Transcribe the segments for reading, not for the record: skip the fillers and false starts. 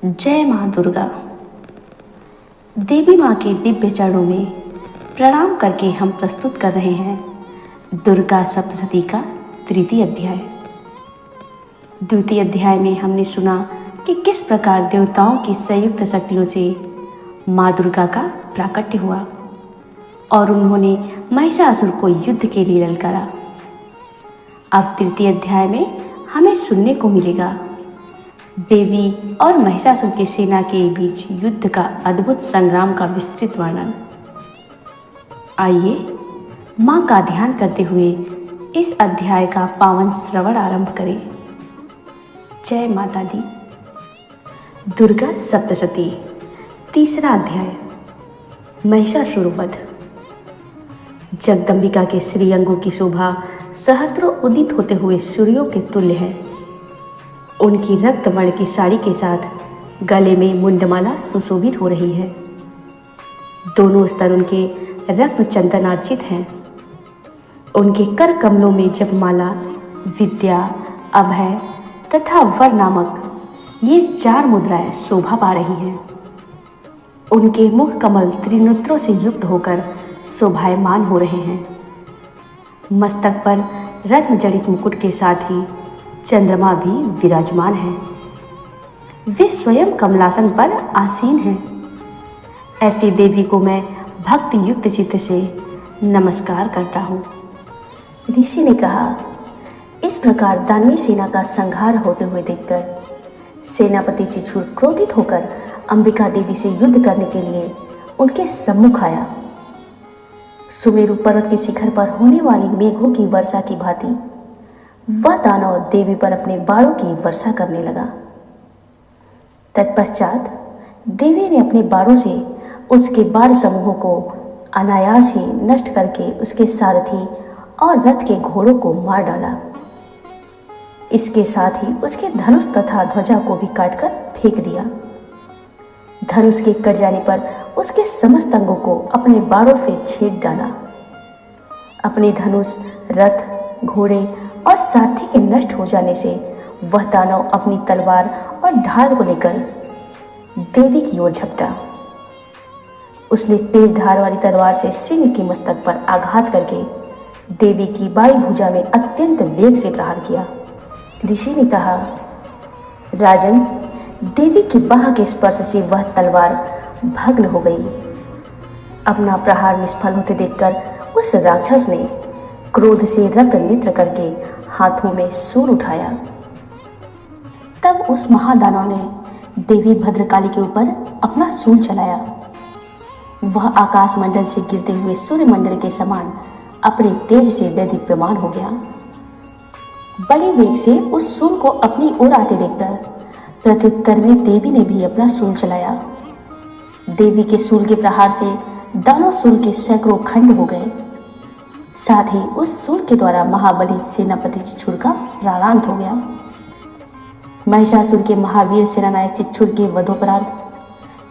जय माँ दुर्गा। देवी माँ के दिव्य चरणों में प्रणाम करके हम प्रस्तुत कर रहे हैं दुर्गा सप्तशती का तृतीय अध्याय। द्वितीय अध्याय में हमने सुना कि किस प्रकार देवताओं की संयुक्त शक्तियों से माँ दुर्गा का प्राकट्य हुआ और उन्होंने महिषासुर को युद्ध के लिए ललकारा। अब तृतीय अध्याय में हमें सुनने को मिलेगा देवी और महिषासुर की सेना के बीच युद्ध का अद्भुत संग्राम का विस्तृत वर्णन। आइए माँ का ध्यान करते हुए इस अध्याय का पावन श्रवण आरंभ करें। जय माता दी। दुर्गा सप्तशती तीसरा अध्याय, महिषासुर वध। जगदम्बिका के श्रीअंगों की शोभा सहस्त्रों उदित होते हुए सूर्यों के तुल्य है। उनकी रक्तवर्ण की साड़ी के साथ गले में मुंडमाला सुशोभित हो रही है। दोनों स्तर उनके रक्त चंदनार्चित हैं। उनके कर कमलों में जपमाला, विद्या, अभय तथा वर नामक ये 4 मुद्राएं शोभा पा रही हैं। उनके मुख कमल त्रिनेत्रों से युक्त होकर शोभायमान हो रहे हैं। मस्तक पर रत्न जड़ित मुकुट के साथ ही चंद्रमा भी विराजमान है। वे स्वयं कमलासन पर आसीन हैं। ऐसी देवी को मैं भक्ति युक्त चित्त से नमस्कार करता हूँ। ऋषि ने कहा, इस प्रकार दानवी सेना का संहार होते हुए देखकर सेनापति चिछुर क्रोधित होकर अंबिका देवी से युद्ध करने के लिए उनके सम्मुख आया। सुमेरु पर्वत के शिखर पर होने वाली मेघों की वर्षा की भांति वह दानव देवी पर अपने बाणों की वर्षा करने लगा। तत्पश्चात देवी ने अपने बाणों से उसके बाण समूहों को अनायास ही नष्ट करके उसके सारथी और रथ के घोड़ों को मार डाला। इसके साथ ही उसके धनुष तथा ध्वजा को भी काटकर फेंक दिया। धनुष के कट जाने पर उसके समस्त अंगों को अपने बाणों से छेद डाला। अपने धनुष, रथ, घोड़े और सारथी के नष्ट हो जाने से वह दानव अपनी तलवार और ढाल को लेकर देवी की ओर झपटा। उसने तेज धार वाली तलवार से सिंह के मस्तक पर आघात करके देवी की बाईं भुजा में अत्यंत वेग से प्रहार किया। ऋषि ने कहा, राजन, देवी की बाह के स्पर्श से वह तलवार भग्न हो गई। अपना प्रहार निष्फल होते देखकर उस राक्षस ने क्रोध से रक्त नेत्र करके हाथों में शूल उठाया। तब उस महादानव ने देवी भद्रकाली के ऊपर अपना शूल चलाया। वह आकाश मंडल से गिरते हुए सूर्य मंडल के समान अपने तेज से दैदीप्यमान हो गया। बड़े वेग से उस शूल को अपनी ओर आते देखकर प्रत्युत्तर में देवी ने भी अपना शूल चलाया। देवी के शूल के प्रहार से दानव शूल के सैकड़ों खंड हो गए। साथ ही उस शूल के द्वारा महाबली सेनापति चिछुर का प्राणांत हो गया। महिषासुर के महावीर सेनानायक चिछुर के वधोपरांत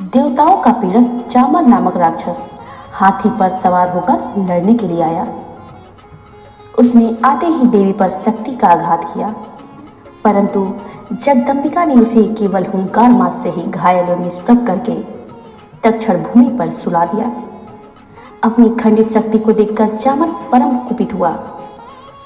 देवताओं का पीड़क चामर नामक राक्षस हाथी पर सवार होकर लड़ने के लिए आया। उसने आते ही देवी पर शक्ति का आघात किया, परंतु जगदम्बिका ने उसे केवल हुंकार मात्र से ही घायल और निष्प्रभ करके तत्क्षण भूमि पर सुला दिया। अपनी खंडित शक्ति को देखकर चामर परम कुपित हुआ।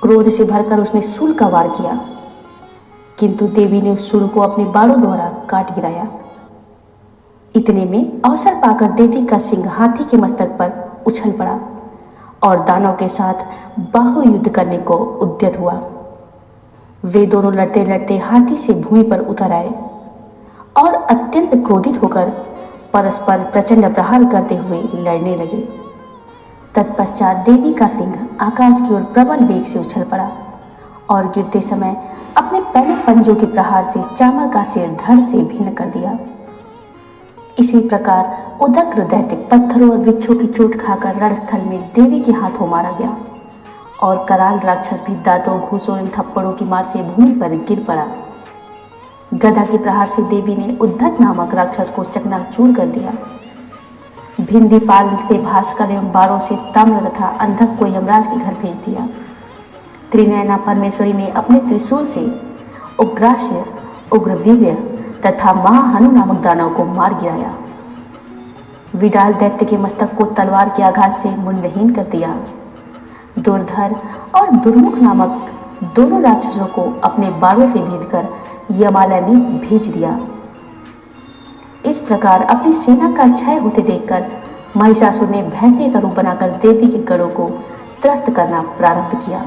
क्रोध से भरकर उसने शूल का वार किया, किंतु देवी ने उस शूल को अपने बाणों द्वारा काट गिराया। इतने में अवसर पाकर देवी का सिंह हाथी के मस्तक पर उछल पड़ा और दानव के साथ बाहु युद्ध करने को उद्यत हुआ। वे दोनों लड़ते लड़ते हाथी से भूमि पर उतर आए और अत्यंत क्रोधित होकर परस्पर प्रचंड प्रहार करते हुए लड़ने लगे। तत्पश्चात देवी का सिंह आकाश की ओर प्रबल वेग से उछल पड़ा और गिरते समय अपने पहले पंजों के प्रहार से चामर का सिर धड़ से भिन्न कर दिया। इसी प्रकार उदग्र दैत्य पत्थरों और वृक्षों की चोट खाकर रणस्थल में देवी के हाथों मारा गया और कराल राक्षस भी दांतों, घूसों एवं थप्पड़ों की मार से भूमि पर गिर पड़ा। गदा के प्रहार से देवी ने उद्धत नामक राक्षस को चकनाचूर कर दिया। भिंदी पाल के भास्कर एवं बाणों से ताम्र तथा अंधक को यमराज के घर भेज दिया। त्रिनयना परमेश्वरी ने अपने त्रिशूल से उग्रास्य, उग्रवीर्य तथा महाहनु नामक दानव को मार गिराया। विडाल दैत्य के मस्तक को तलवार के आघात से मुंडहीन कर दिया। दुर्धर और दुर्मुख नामक दोनों राक्षसों को अपने बाड़ों से भेदकर यमालय में भेज दिया। इस प्रकार अपनी सेना का क्षय होते देखकर महिषासुर ने भैंसे का रूप बनाकर देवी के गढ़ों को त्रस्त करना प्रारंभ किया।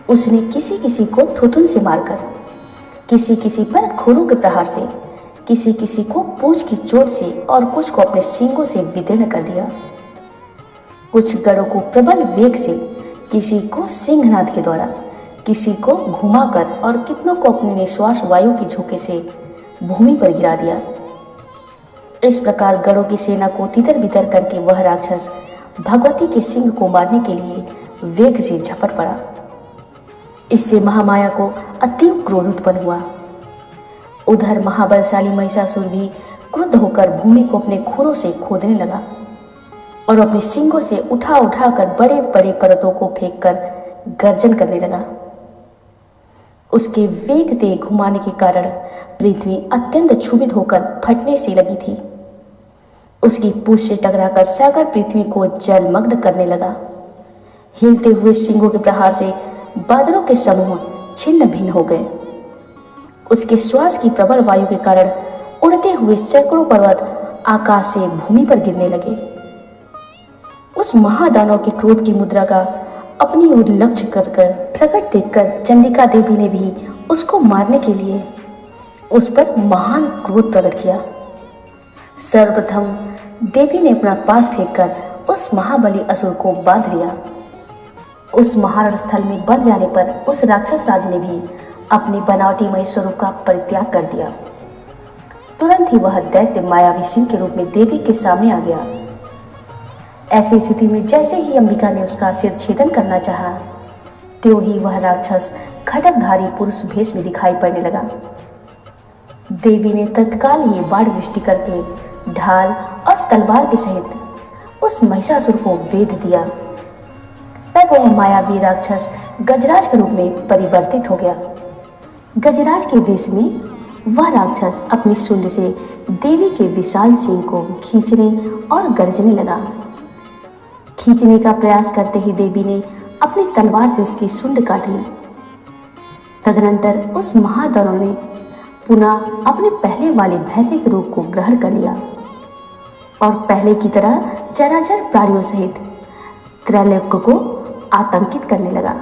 उसने किसी किसी को थुथुन से मारकर, किसी किसी पर खुरों के प्रहार से, किसी किसी को पूंछ की चोट से और कुछ को अपने सींगों से विदीर्ण कर दिया। कुछ गढ़ों को प्रबल वेग से, किसी को सिंहनाद के द्वारा, किसी को घुमाकर और कितनों को अपनी निश्वास वायु की झोंके से भूमि पर गिरा दिया। इस प्रकार गढ़ों की सेना को तितर बितर करके वह राक्षस भगवती के सिंह को मारने के लिए वेग से झपट पड़ा। इससे महामाया को अतीव क्रोध उत्पन्न हुआ। उधर महाबलशाली महिषासुर भी क्रुद्ध होकर भूमि को अपने खुरों से खोदने लगा और अपने सिंगों से उठा उठा कर बड़े बड़े पर्वतों को फेंककर गर्जन करने लगा। उसके वेग से घुमाने के कारण पृथ्वी अत्यंत क्षुभित होकर फटने सी लगी थी। उसकी पूंछ से टकराकर सागर पृथ्वी को जलमग्न करने लगा। हिलते हुए सिंगों के प्रहार से बादलों के समूह छिन्न भिन्न हो गए। उसके श्वास की प्रबल वायु के कारण उड़ते हुए सैकड़ों पर्वत आकाश से भूमि पर गिरने लगे। उस महादानव के क्रोध की मुद्रा का अपनी ओर लक्ष्य कर प्रकट देखकर चंडिका देवी ने भी उसको मारने के लिए उस पर महान क्रोध प्रकट किया। सर्वप्रथम देवी ने अपना पास फेंककर उस महाबली असुर को बांध लिया। उस महारण स्थल में बंध जाने पर उस राक्षस राज ने भी अपने बनावटी महेश्वरों का परित्याग कर दिया। तुरंत ही वह दैत्य मायावी सिंह के रूप में देवी के सामने आ गया। ऐसी स्थिति में जैसे ही अंबिका ने उसका सिर छेदन करना चाहा, त्यों ही वह राक्षस खड्गधारी पुरुष भेष में दिखाई पड़ने लगा। देवी ने तत्काल ही बाण दृष्टि करके ढाल और तलवार के सहित उस महिषासुर को वेध दिया। तब वह मायावी राक्षस गजराज के रूप में परिवर्तित हो गया। गजराज के वेश में वह राक्षस अपनी सूंड से देवी के विशाल सिंह को खींचने और गर्जने लगा। खींचने का प्रयास करते ही देवी ने अपनी तलवार से उसकी सूंड काट ली। तदनंतर उस महादानव ने पुनः अपने पहले वाले भैंसे के रूप को ग्रहण कर लिया और पहले की तरह चराचर प्राणियों सहित त्रैलोक्य को आतंकित करने लगा।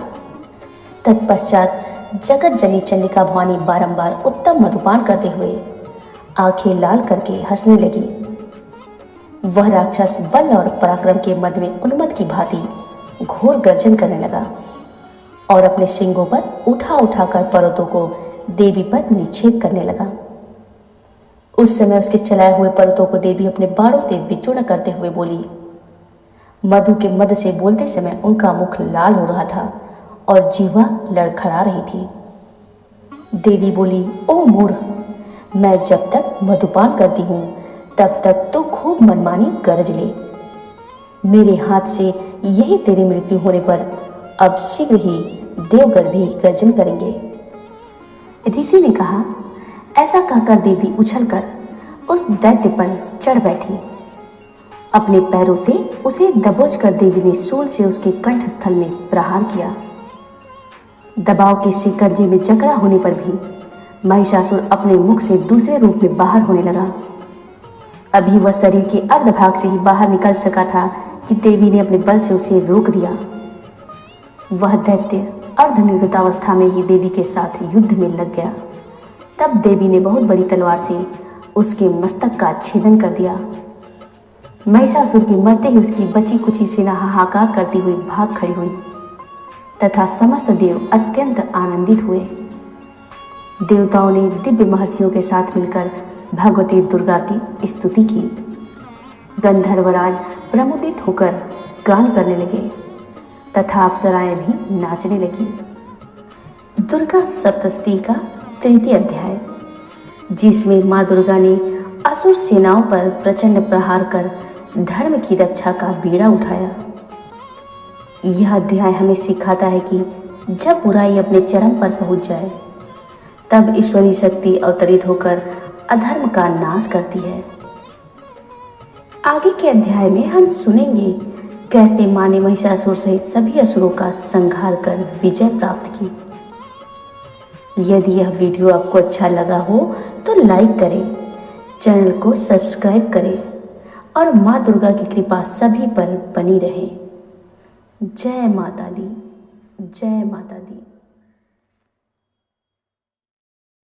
तत्पश्चात जगत जननी चंडिका भवानी बारंबार उत्तम मधुपान करते हुए आंखें लाल करके हंसने लगी। वह राक्षस बल और पराक्रम के मद में उन्मत्त की भांति घोर गर्जन करने लगा और अपने सिंगों पर उठा उठाकर पर्वतों को देवी पर निक्षेप करने लगा। उस समय उसके चलाए हुए पर्वतों को देवी अपने बाणों से विचूर्ण करते हुए बोली। मधु के मद से बोलते समय उनका मुख लाल हो रहा था और जीवा लड़खड़ा रही थी। देवी बोली, ओ मूढ़, मैं जब तक मधुपान करती हूँ तब तक तो खूब मनमानी गरज ले। मेरे हाथ से यही तेरी मृत्यु होने पर अब शीघ्र ही देवगण भी गर्जन करेंगे। ऋषि ने कहा। ऐसा कहकर देवी उछलकर उस दैत्य पर चढ़ बैठी। अपने पैरों से उसे दबोचकर देवी ने शूल से उसके कंठ स्थल में प्रहार किया। दबाव के शिकंजे में जकड़ा होने पर भी महिषासुर अपने मुख से दूसरे रूप में बाहर होने लगा। अभी वह शरीर के अर्धभाग से ही बाहर निकल सका था कि देवी ने अपने बल से उसे रोक दिया। वह दैत्य अर्धनिर्वृतावस्था में ही देवी के साथ युद्ध में लग गया। तब देवी ने बहुत बड़ी तलवार से उसके मस्तक का छेदन कर दिया। महिषासुर के मरते ही उसकी बची कुची सेना हाहाकार करती हुई भाग खड़ी हुई तथा समस्त देव अत्यंत आनंदित हुए। देवताओं ने दिव्य महर्षियों के साथ मिलकर भगवती दुर्गा की स्तुति की। गंधर्वराज प्रमुदित होकर गान करने लगे तथा अप्सराएं भी नाचने लगी। दुर्गा सप्तशती का तृतीय अध्याय, जिसमें माँ दुर्गा ने असुर सेनाओं पर प्रचंड प्रहार कर धर्म की रक्षा का बीड़ा उठाया। यह अध्याय हमें सिखाता है कि जब बुराई अपने चरम पर पहुंच जाए तब ईश्वरीय शक्ति अवतरित होकर अधर्म का नाश करती है। आगे के अध्याय में हम सुनेंगे कैसे मां ने महिषासुर सहित सभी असुरों का संहार कर विजय प्राप्त की। यदि यह वीडियो आपको अच्छा लगा हो तो लाइक करें, चैनल को सब्सक्राइब करें और मां दुर्गा की कृपा सभी पर बनी रहे। जय माता दी, जय माता दी।